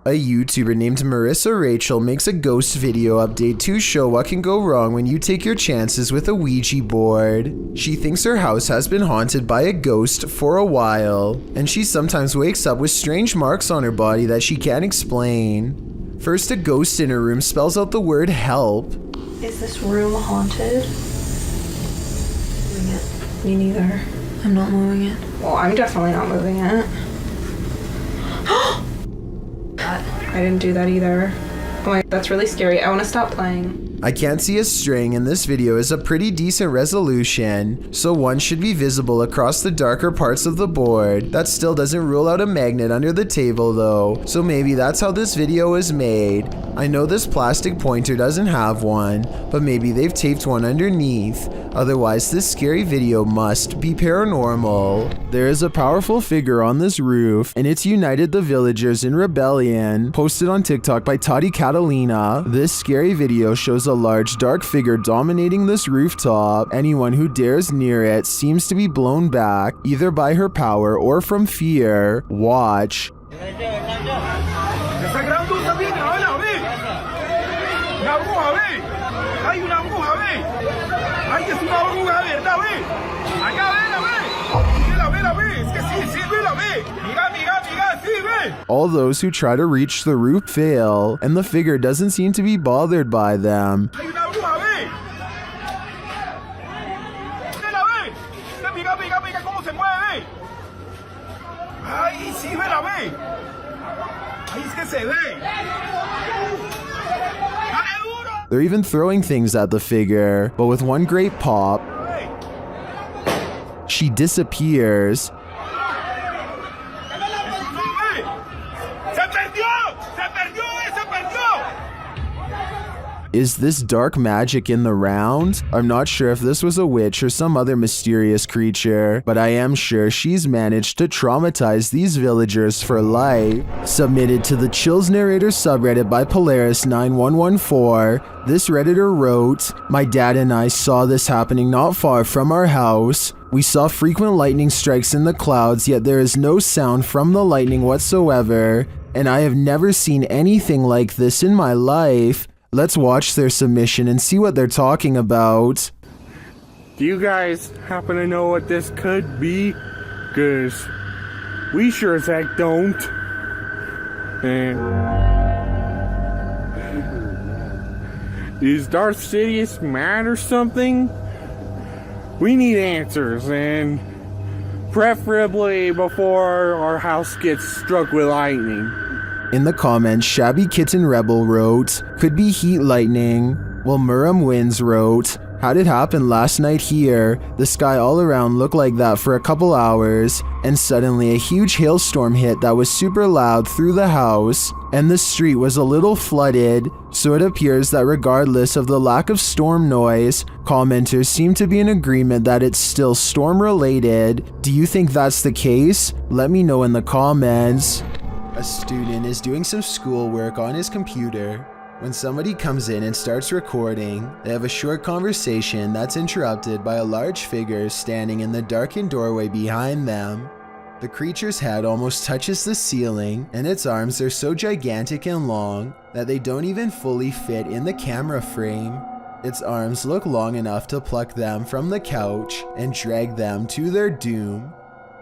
A YouTuber named Marissa Rachel makes a ghost video update to show what can go wrong when you take your chances with a Ouija board. She thinks her house has been haunted by a ghost for a while, and she sometimes wakes up with strange marks on her body that she can't explain. First, a ghost in her room spells out the word help. Is this room haunted? Moving it. Me neither. I'm not moving it. Well, I'm definitely not moving it. I didn't do that either. Oh my, that's really scary. I want to stop playing. I can't see a string, and this video is a pretty decent resolution, so one should be visible across the darker parts of the board. That still doesn't rule out a magnet under the table though, so maybe that's how this video was made. I know this plastic pointer doesn't have one, but maybe they've taped one underneath. Otherwise, this scary video must be paranormal. There is a powerful figure on this roof, and it's united the villagers in rebellion. Posted on TikTok by Tati Catalina, this scary video shows a large dark figure dominating this rooftop. Anyone who dares near it seems to be blown back, either by her power or from fear. Watch. All those who try to reach the roof fail, and the figure doesn't seem to be bothered by them. They're even throwing things at the figure, but with one great pop, she disappears. Is this dark magic in the round? I'm not sure if this was a witch or some other mysterious creature, but I am sure she's managed to traumatize these villagers for life. Submitted to the Chills Narrator subreddit by Polaris9114, this redditor wrote, "My dad and I saw this happening not far from our house. We saw frequent lightning strikes in the clouds, yet there is no sound from the lightning whatsoever, and I have never seen anything like this in my life." Let's watch their submission and see what they're talking about. Do you guys happen to know what this could be? Cause we sure as heck don't. Is Darth Sidious mad or something? We need answers, and preferably before our house gets struck with lightning. In the comments, Shabby Kitten Rebel wrote, "Could be heat lightning," while Muram Wins wrote, "Had it happen last night here, the sky all around looked like that for a couple hours, and suddenly a huge hailstorm hit that was super loud through the house, and the street was a little flooded, so it appears that regardless of the lack of storm noise, commenters seem to be in agreement that it's still storm related. Do you think that's the case? Let me know in the comments." A student is doing some schoolwork on his computer when somebody comes in and starts recording. They have a short conversation that's interrupted by a large figure standing in the darkened doorway behind them. The creature's head almost touches the ceiling, and its arms are so gigantic and long that they don't even fully fit in the camera frame. Its arms look long enough to pluck them from the couch and drag them to their doom.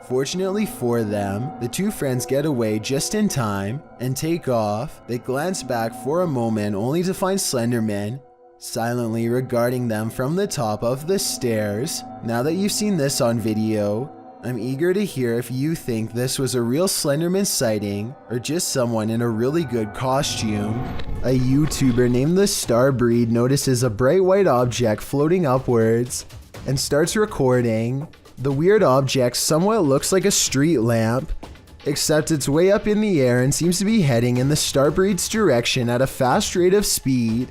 Fortunately for them, the two friends get away just in time and take off. They glance back for a moment only to find Slenderman silently regarding them from the top of the stairs. Now that you've seen this on video, I'm eager to hear if you think this was a real Slenderman sighting or just someone in a really good costume. A YouTuber named The Starbreed notices a bright white object floating upwards and starts recording. The weird object somewhat looks like a street lamp, except it's way up in the air and seems to be heading in the Starbreed's direction at a fast rate of speed.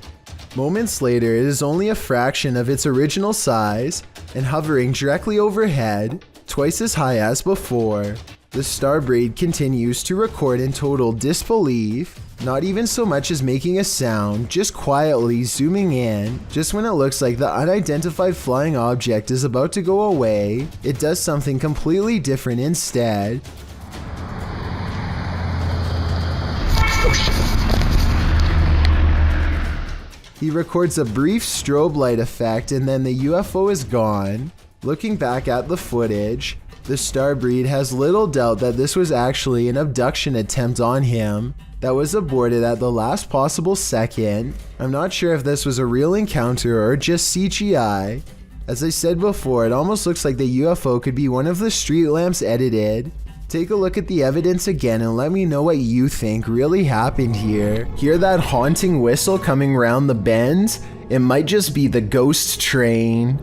Moments later, it is only a fraction of its original size and hovering directly overhead, twice as high as before. The Starbreed continues to record in total disbelief, not even so much as making a sound, just quietly zooming in. Just when it looks like the unidentified flying object is about to go away, it does something completely different instead. Oh shit. He records a brief strobe light effect and then the UFO is gone. Looking back at the footage, the Starbreed has little doubt that this was actually an abduction attempt on him that was aborted at the last possible second. I'm not sure if this was a real encounter or just CGI. As I said before, it almost looks like the UFO could be one of the street lamps edited. Take a look at the evidence again and let me know what you think really happened here. Hear that haunting whistle coming round the bend? It might just be the ghost train.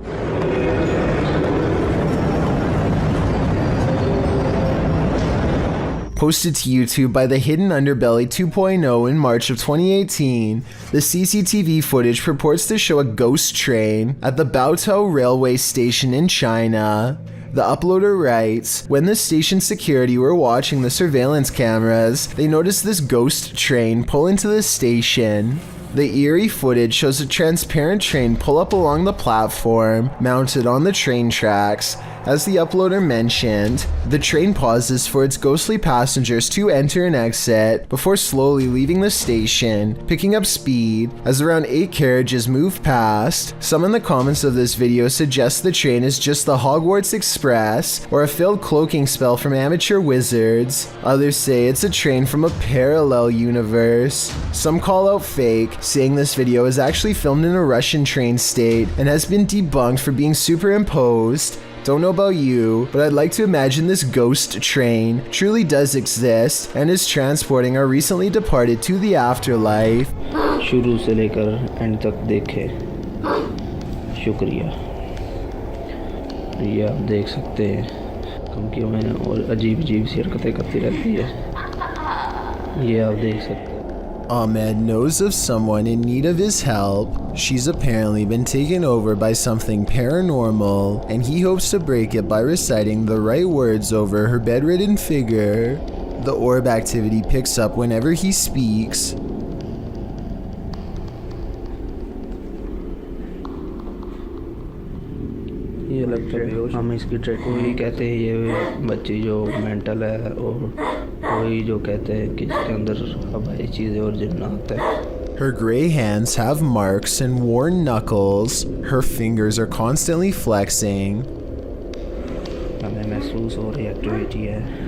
Posted to YouTube by the Hidden Underbelly 2.0 in March of 2018, the CCTV footage purports to show a ghost train at the Baotou railway station in China. The uploader writes, when the station security were watching the surveillance cameras, they noticed this ghost train pull into the station. The eerie footage shows a transparent train pull up along the platform, mounted on the train tracks. As the uploader mentioned, the train pauses for its ghostly passengers to enter and exit before slowly leaving the station, picking up speed as around 8 carriages move past. Some in the comments of this video suggest the train is just the Hogwarts Express or a failed cloaking spell from amateur wizards. Others say it's a train from a parallel universe. Some call out fake, saying this video is actually filmed in a Russian train state and has been debunked for being superimposed. Don't know about you, but I'd like to imagine this ghost train truly does exist and is transporting our recently departed to the afterlife. शुरू से लेकर and तक देखे, शुक्रिया। ये आप देख सकते हैं धमकियों में और अजीब अजीब सी हरकतें करती रहती है, ये आप देख सकते हैं। Ahmed knows of someone in need of his help. She's apparently been taken over by something paranormal, and he hopes to break it by reciting the right words over her bedridden figure. The orb activity picks up whenever he speaks. ये लगता है हम इसकी track को ही कहते हैं, ये बच्ची जो मेंटल है और वही जो कहते हैं कि इसके अंदर हवाई चीज़ें और जिन्नात है। Her gray hands have marks and worn knuckles. Her fingers are constantly flexing. हमें महसूस हो रही एक्टिविटी है।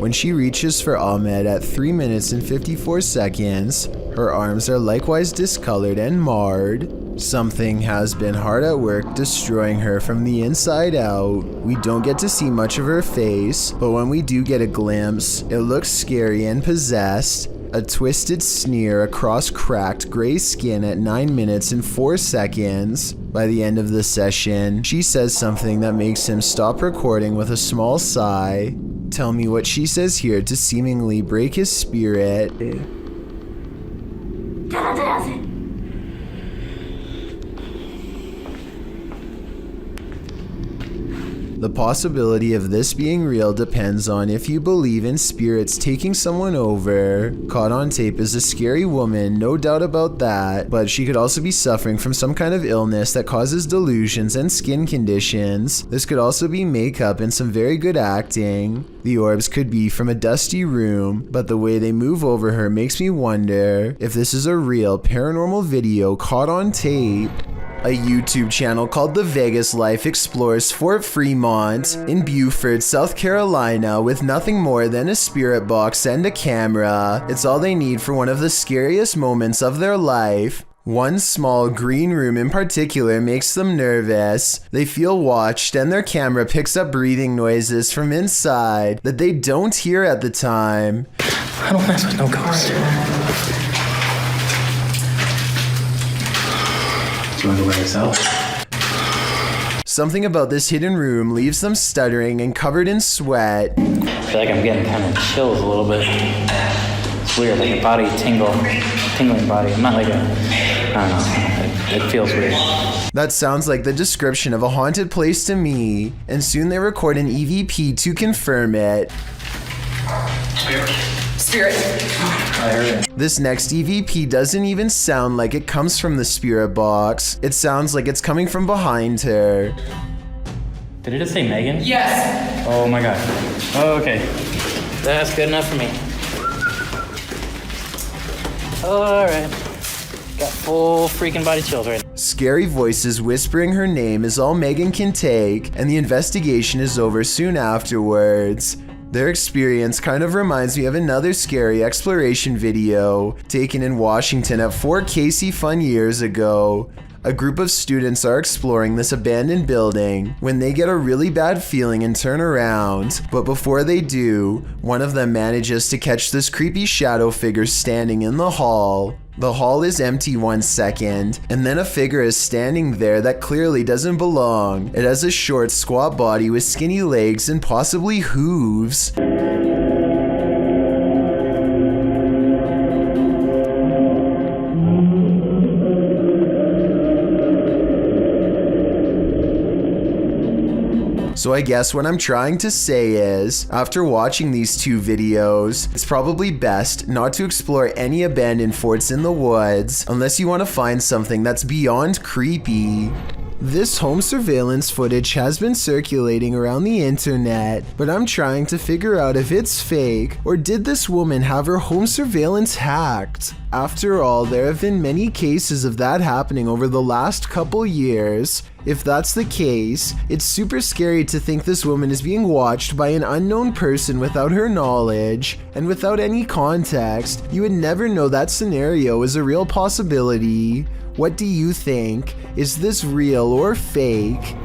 When she reaches for Ahmed at 3 minutes and 54 seconds, her arms are likewise discolored and marred. Something has been hard at work destroying her from the inside out. We don't get to see much of her face, but when we do get a glimpse, it looks scary and possessed. A twisted sneer across cracked gray skin at 9 minutes and 4 seconds. By the end of the session, she says something that makes him stop recording with a small sigh. Tell me what she says here to seemingly break his spirit. The possibility of this being real depends on if you believe in spirits taking someone over. Caught on tape is a scary woman, no doubt about that, but she could also be suffering from some kind of illness that causes delusions and skin conditions. This could also be makeup and some very good acting. The orbs could be from a dusty room, but the way they move over her makes me wonder if this is a real paranormal video caught on tape. A YouTube channel called The Vegas Life explores Fort Fremont in Beaufort, South Carolina with nothing more than a spirit box and a camera. It's all they need for one of the scariest moments of their life. One small green room in particular makes them nervous. They feel watched and their camera picks up breathing noises from inside that they don't hear at the time. I don't mess with no ghosts. Do you want to go by yourself? Something about this hidden room leaves them stuttering and covered in sweat. I feel like I'm getting kind of chills a little bit. It's weird, like a body tingling body. I'm not like I don't know, it feels weird. That sounds like the description of a haunted place to me, and soon they record an EVP to confirm it. Spirit. I heard it. This next EVP doesn't even sound like it comes from the spirit box. It sounds like it's coming from behind her. Did it just say Megan? Yes. Oh my god. Oh, okay. That's good enough for me. Alright. Got full freaking body chills right now. Scary voices whispering her name is all Megan can take, and the investigation is over soon afterwards. Their experience kind of reminds me of another scary exploration video taken in Washington at Fort Casey Fun years ago. A group of students are exploring this abandoned building when they get a really bad feeling and turn around, but before they do, one of them manages to catch this creepy shadow figure standing in the hall. The hall is empty 1 second, and then a figure is standing there that clearly doesn't belong. It has a short, squat body with skinny legs and possibly hooves. So I guess what I'm trying to say is, after watching these two videos, it's probably best not to explore any abandoned forts in the woods unless you want to find something that's beyond creepy. This home surveillance footage has been circulating around the internet, but I'm trying to figure out if it's fake or did this woman have her home surveillance hacked? After all, there have been many cases of that happening over the last couple years. If that's the case, it's super scary to think this woman is being watched by an unknown person without her knowledge, and without any context. You would never know that scenario is a real possibility. What do you think? Is this real or fake?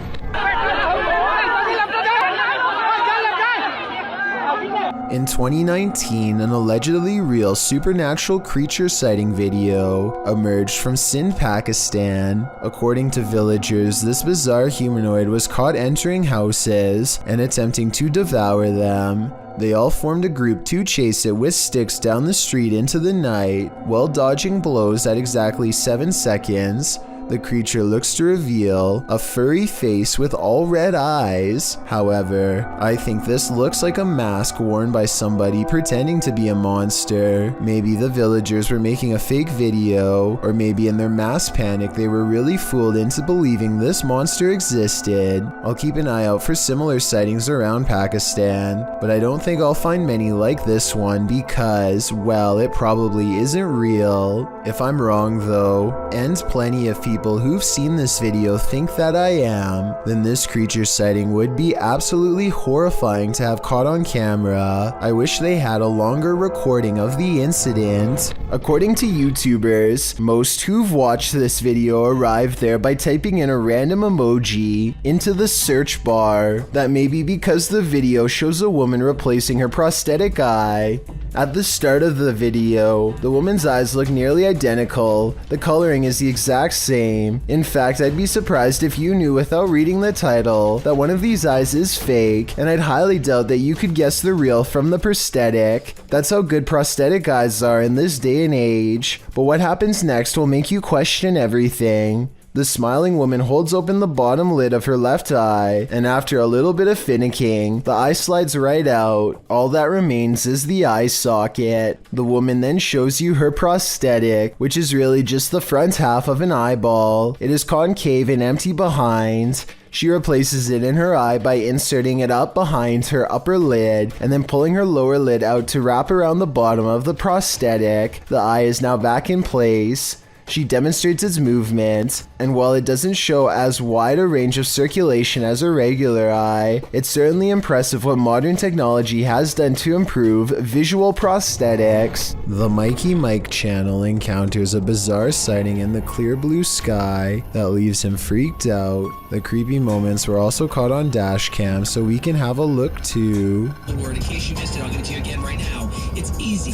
In 2019, an allegedly real supernatural creature sighting video emerged from Sindh, Pakistan. According to villagers, this bizarre humanoid was caught entering houses and attempting to devour them. They all formed a group to chase it with sticks down the street into the night, while dodging blows at exactly 7 seconds. The creature looks to reveal a furry face with all red eyes. However, I think this looks like a mask worn by somebody pretending to be a monster. Maybe the villagers were making a fake video, or maybe in their mass panic they were really fooled into believing this monster existed. I'll keep an eye out for similar sightings around Pakistan, but I don't think I'll find many like this one because, well, it probably isn't real. If I'm wrong though, and plenty of people who've seen this video think that I am, then this creature sighting would be absolutely horrifying to have caught on camera. I wish they had a longer recording of the incident. According to YouTubers, most who've watched this video arrived there by typing in a random emoji into the search bar. That may be because the video shows a woman replacing her prosthetic eye. At the start of the video, the woman's eyes look nearly identical. The coloring is the exact same. In fact, I'd be surprised if you knew without reading the title that one of these eyes is fake, and I'd highly doubt that you could guess the real from the prosthetic. That's how good prosthetic eyes are in this day and age. But what happens next will make you question everything. The smiling woman holds open the bottom lid of her left eye, and after a little bit of finicking, the eye slides right out. All that remains is the eye socket. The woman then shows you her prosthetic, which is really just the front half of an eyeball. It is concave and empty behind. She replaces it in her eye by inserting it up behind her upper lid and then pulling her lower lid out to wrap around the bottom of the prosthetic. The eye is now back in place. She demonstrates its movement, and while it doesn't show as wide a range of circulation as a regular eye, it's certainly impressive what modern technology has done to improve visual prosthetics. The Mikey Mike channel encounters a bizarre sighting in the clear blue sky that leaves him freaked out. The creepy moments were also caught on dash cam, so we can have a look too. Word, in case you missed it, I'll give it to you again right now. It's easy.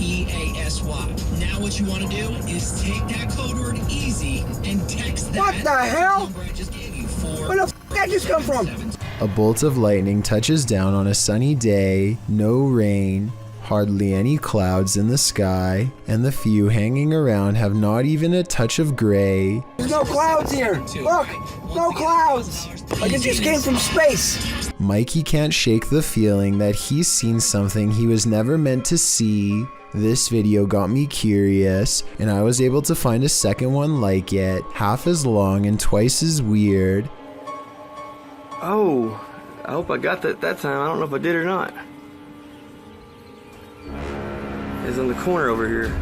E-A-S-Y. Now what you want to do is take that code word easy and text that. What the hell? Number I just gave you. Where the f*** that just come from? A bolt of lightning touches down on a sunny day, no rain, hardly any clouds in the sky, and the few hanging around have not even a touch of gray. There's no clouds here. Look, no clouds. Like it just came from space. Mikey can't shake the feeling that he's seen something he was never meant to see. This video got me curious, and I was able to find a second one like it, half as long and twice as weird. Oh, I hope I got that time. I don't know if I did or not. It's in the corner over here.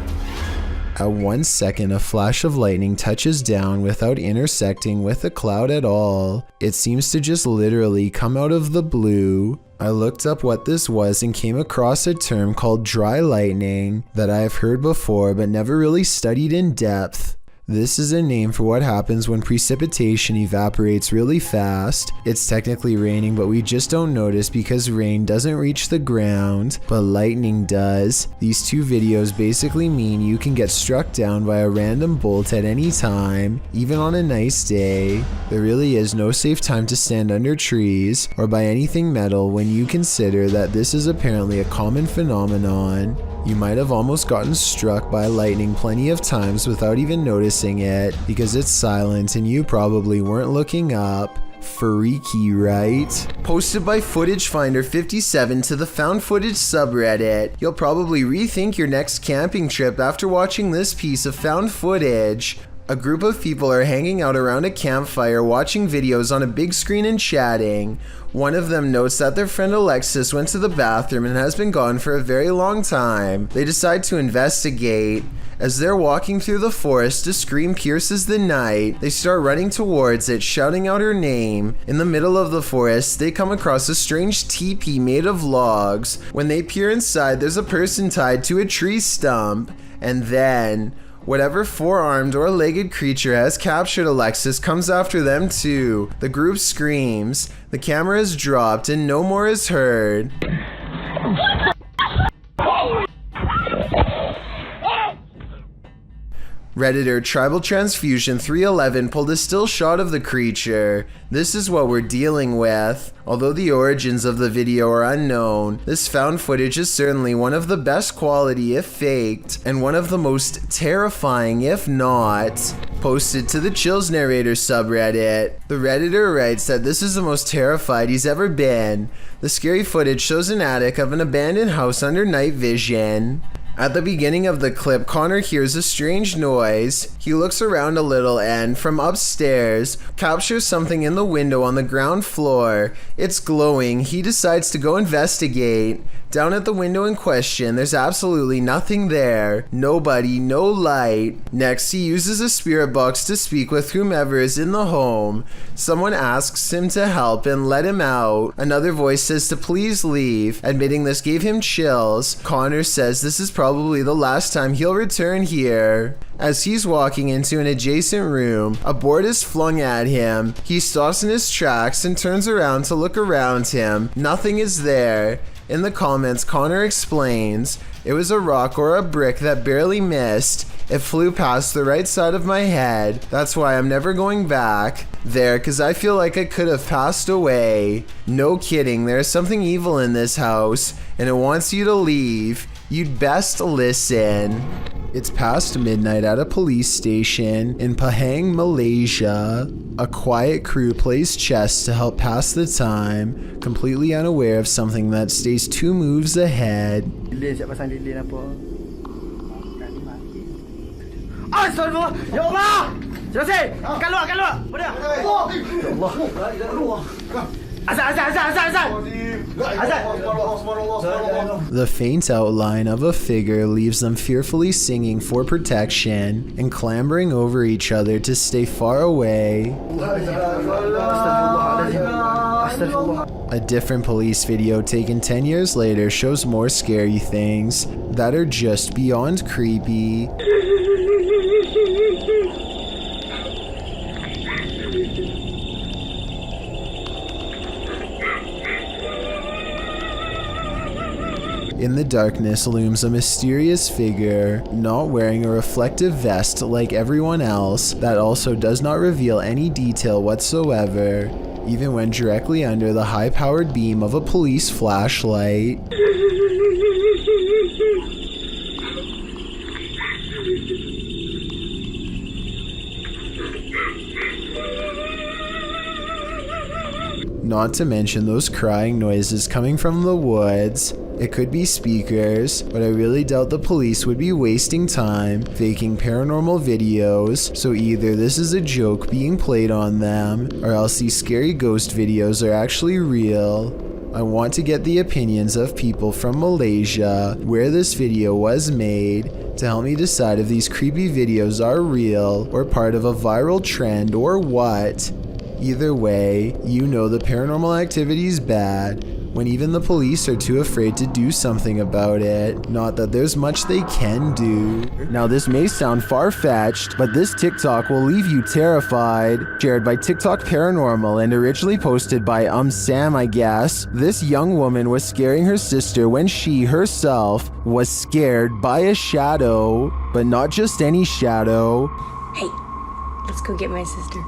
At 1 second, a flash of lightning touches down without intersecting with a cloud at all. It seems to just literally come out of the blue. I looked up what this was and came across a term called dry lightning that I have heard before but never really studied in depth. This is a name for what happens when precipitation evaporates really fast. It's technically raining, but we just don't notice because rain doesn't reach the ground, but lightning does. These two videos basically mean you can get struck down by a random bolt at any time, even on a nice day. There really is no safe time to stand under trees or by anything metal when you consider that this is apparently a common phenomenon. You might have almost gotten struck by lightning plenty of times without even noticing it because it's silent and you probably weren't looking up. Freaky, right? Posted by Footage Finder 57 to the Found Footage subreddit. You'll probably rethink your next camping trip after watching this piece of found footage. A group of people are hanging out around a campfire watching videos on a big screen and chatting. One of them notes that their friend Alexis went to the bathroom and has been gone for a very long time. They decide to investigate. As they're walking through the forest, a scream pierces the night. They start running towards it, shouting out her name. In the middle of the forest, they come across a strange teepee made of logs. When they peer inside, there's a person tied to a tree stump. And then whatever four-armed or legged creature has captured Alexis comes after them too. The group screams, the camera is dropped, and no more is heard. Redditor Tribal Transfusion 311 pulled a still shot of the creature. This is what we're dealing with. Although the origins of the video are unknown, this found footage is certainly one of the best quality if faked, and one of the most terrifying if not. Posted to the Chills Narrator subreddit. The Redditor writes that this is the most terrified he's ever been. The scary footage shows an attic of an abandoned house under night vision. At the beginning of the clip, Connor hears a strange noise. He looks around a little and, from upstairs, captures something in the window on the ground floor. It's glowing. He decides to go investigate. Down at the window in question, there's absolutely nothing there. Nobody, no light. Next, he uses a spirit box to speak with whomever is in the home. Someone asks him to help and let him out. Another voice says to please leave. Admitting this gave him chills, Connor says this is probably the last time he'll return here. As he's walking into an adjacent room, a board is flung at him. He stops in his tracks and turns around to look around him. Nothing is there. In the comments, Connor explains, it was a rock or a brick that barely missed. It flew past the right side of my head. That's why I'm never going back there, cause I feel like I could have passed away. No kidding, there's something evil in this house, and it wants you to leave. You'd best listen. It's past midnight at a police station in Pahang, Malaysia. A quiet crew plays chess to help pass the time, completely unaware of something that stays 2 moves ahead. Astagfirullah! Ya Allah! Selesai! Keluar! Mana? Ya Allah! The faint outline of a figure leaves them fearfully singing for protection and clambering over each other to stay far away. A different police video taken 10 years later shows more scary things that are just beyond creepy. In the darkness looms a mysterious figure, not wearing a reflective vest like everyone else, that also does not reveal any detail whatsoever, even when directly under the high-powered beam of a police flashlight. Not to mention those crying noises coming from the woods. It could be speakers, but I really doubt the police would be wasting time faking paranormal videos, so either this is a joke being played on them, or else these scary ghost videos are actually real. I want to get the opinions of people from Malaysia, where this video was made, to help me decide if these creepy videos are real, or part of a viral trend, or what. Either way, you know the paranormal activity is bad, when even the police are too afraid to do something about it. Not that there's much they can do. Now this may sound far-fetched, but this TikTok will leave you terrified. Shared by TikTok Paranormal and originally posted by Sam, I guess. This young woman was scaring her sister when she herself was scared by a shadow, but not just any shadow. Hey, let's go get my sister.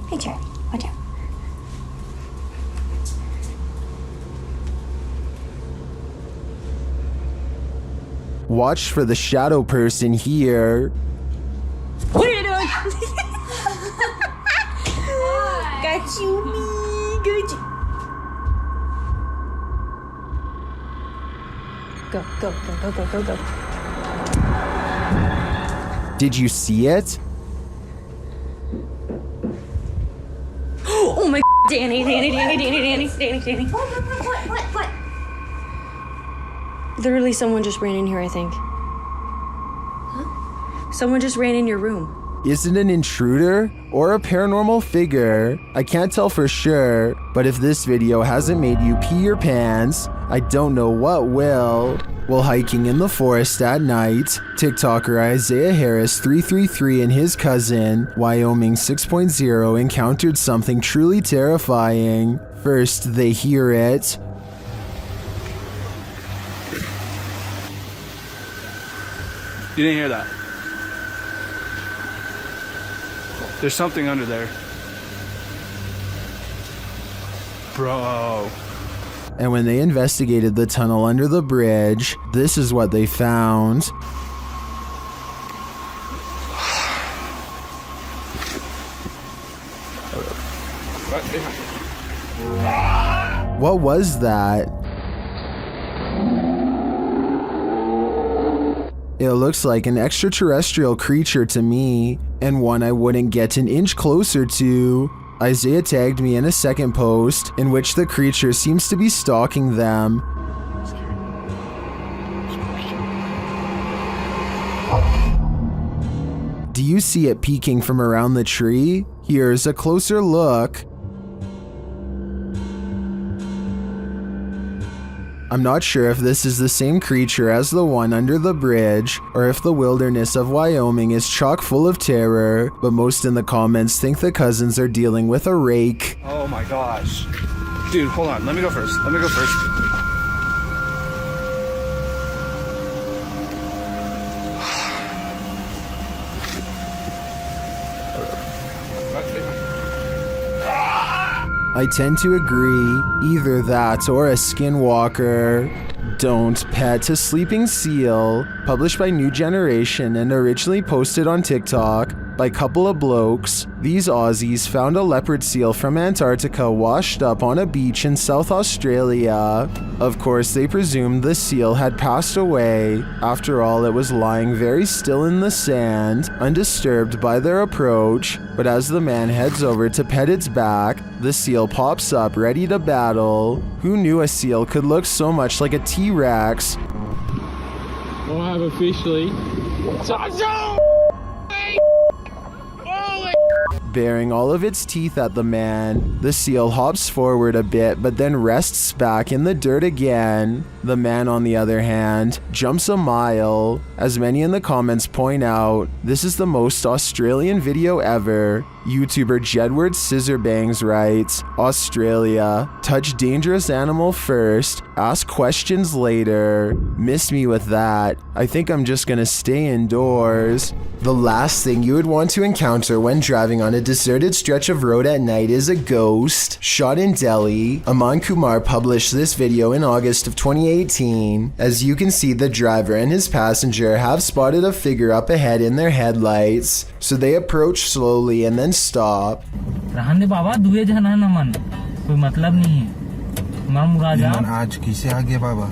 Hey, Charlie, watch out. Watch for the shadow person here. What are you doing? Got you, me. Got you. Go, go, go, go, go, go, go. Did you see it? Oh my Danny. What? Literally, someone just ran in here, I think. Huh? Someone just ran in your room. Is it an intruder or a paranormal figure? I can't tell for sure, but if this video hasn't made you pee your pants, I don't know what will. While hiking in the forest at night, TikToker Isaiah Harris 333 and his cousin, Wyoming 6.0, encountered something truly terrifying. First, they hear it. You didn't hear that? There's something under there. Bro. And when they investigated the tunnel under the bridge, this is what they found. What was that? It looks like an extraterrestrial creature to me, and one I wouldn't get an inch closer to. Isaiah tagged me in a second post, in which the creature seems to be stalking them. Do you see it peeking from around the tree? Here's a closer look. I'm not sure if this is the same creature as the one under the bridge, or if the wilderness of Wyoming is chock full of terror, but most in the comments think the cousins are dealing with a rake. Oh my gosh. Dude, hold on. Let me go first. I tend to agree, either that or a skinwalker. Don't Pet a Sleeping Seal, published by New Generation and originally posted on TikTok by couple of blokes. These Aussies found a leopard seal from Antarctica washed up on a beach in South Australia. Of course, they presumed the seal had passed away. After all, it was lying very still in the sand, undisturbed by their approach. But as the man heads over to pet its back, the seal pops up ready to battle. Who knew a seal could look so much like a T-Rex? We'll have officially. Baring all of its teeth at the man, the seal hops forward a bit but then rests back in the dirt again. The man, on the other hand, jumps a mile. As many in the comments point out, this is the most Australian video ever. YouTuber Jedward Scissorbangs writes, Australia, touch dangerous animal first, ask questions later. Miss me with that. I think I'm just gonna stay indoors. The last thing you would want to encounter when driving on a deserted stretch of road at night is a ghost. Shot in Delhi, Aman Kumar published this video in August of 2018. As you can see, the driver and his passenger have spotted a figure up ahead in their headlights. So they approach slowly and then stop. रहने बाबा दुए जना न मन कोई मतलब नहीं है हमारा मुराजा मन आज किसे आ गया बाबा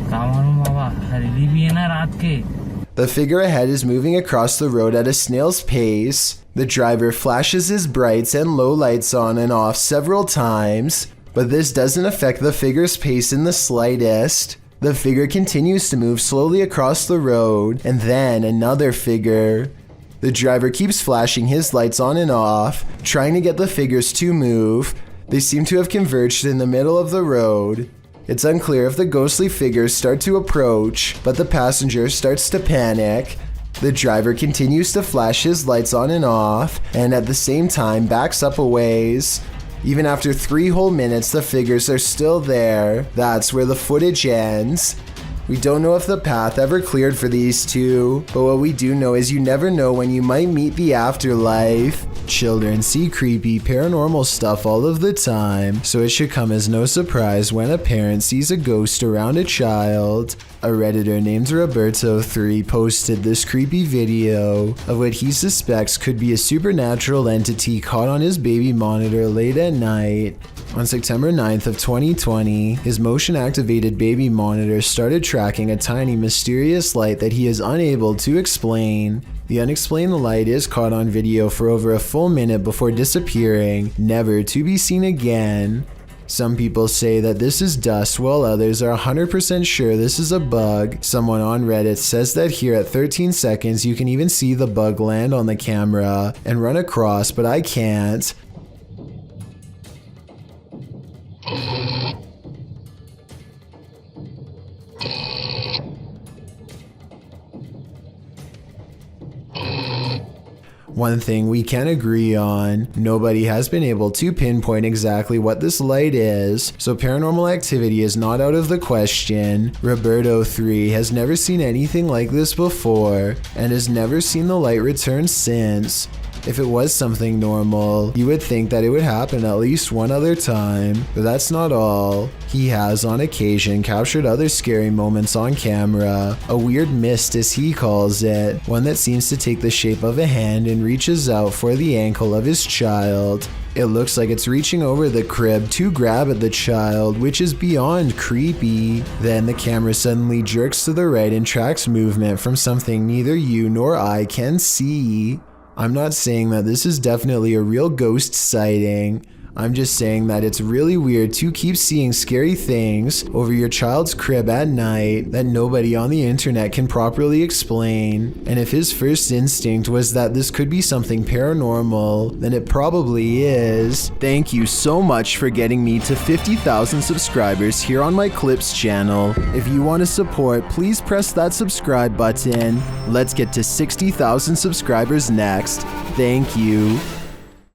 क्या मालूम बाबा हरेली भी है ना रात के. The figure ahead is moving across the road at a snail's pace. The driver flashes his brights and low lights on and off several times, but this doesn't affect the figure's pace in the slightest. The figure continues to move slowly across the road, and then another figure. The driver keeps flashing his lights on and off, trying to get the figures to move. They seem to have converged in the middle of the road. It's unclear if the ghostly figures start to approach, but the passenger starts to panic. The driver continues to flash his lights on and off, and at the same time backs up a ways. Even after 3 whole minutes, the figures are still there. That's where the footage ends. We don't know if the path ever cleared for these two, but what we do know is you never know when you might meet the afterlife. Children see creepy paranormal stuff all of the time, so it should come as no surprise when a parent sees a ghost around a child. A Redditor named Roberto3 posted this creepy video of what he suspects could be a supernatural entity caught on his baby monitor late at night. On September 9th of 2020, his motion-activated baby monitor started tracking a tiny mysterious light that he is unable to explain. The unexplained light is caught on video for over a full minute before disappearing, never to be seen again. Some people say that this is dust, while others are 100% sure this is a bug. Someone on Reddit says that here at 13 seconds you can even see the bug land on the camera and run across, but I can't. One thing we can agree on, nobody has been able to pinpoint exactly what this light is, so paranormal activity is not out of the question. Roberto3 has never seen anything like this before, and has never seen the light return since. If it was something normal, you would think that it would happen at least one other time, but that's not all. He has on occasion captured other scary moments on camera, a weird mist as he calls it, one that seems to take the shape of a hand and reaches out for the ankle of his child. It looks like it's reaching over the crib to grab at the child, which is beyond creepy. Then the camera suddenly jerks to the right and tracks movement from something neither you nor I can see. I'm not saying that this is definitely a real ghost sighting. I'm just saying that it's really weird to keep seeing scary things over your child's crib at night that nobody on the internet can properly explain. And if his first instinct was that this could be something paranormal, then it probably is. Thank you so much for getting me to 50,000 subscribers here on my Clips channel. If you want to support, please press that subscribe button. Let's get to 60,000 subscribers next. Thank you.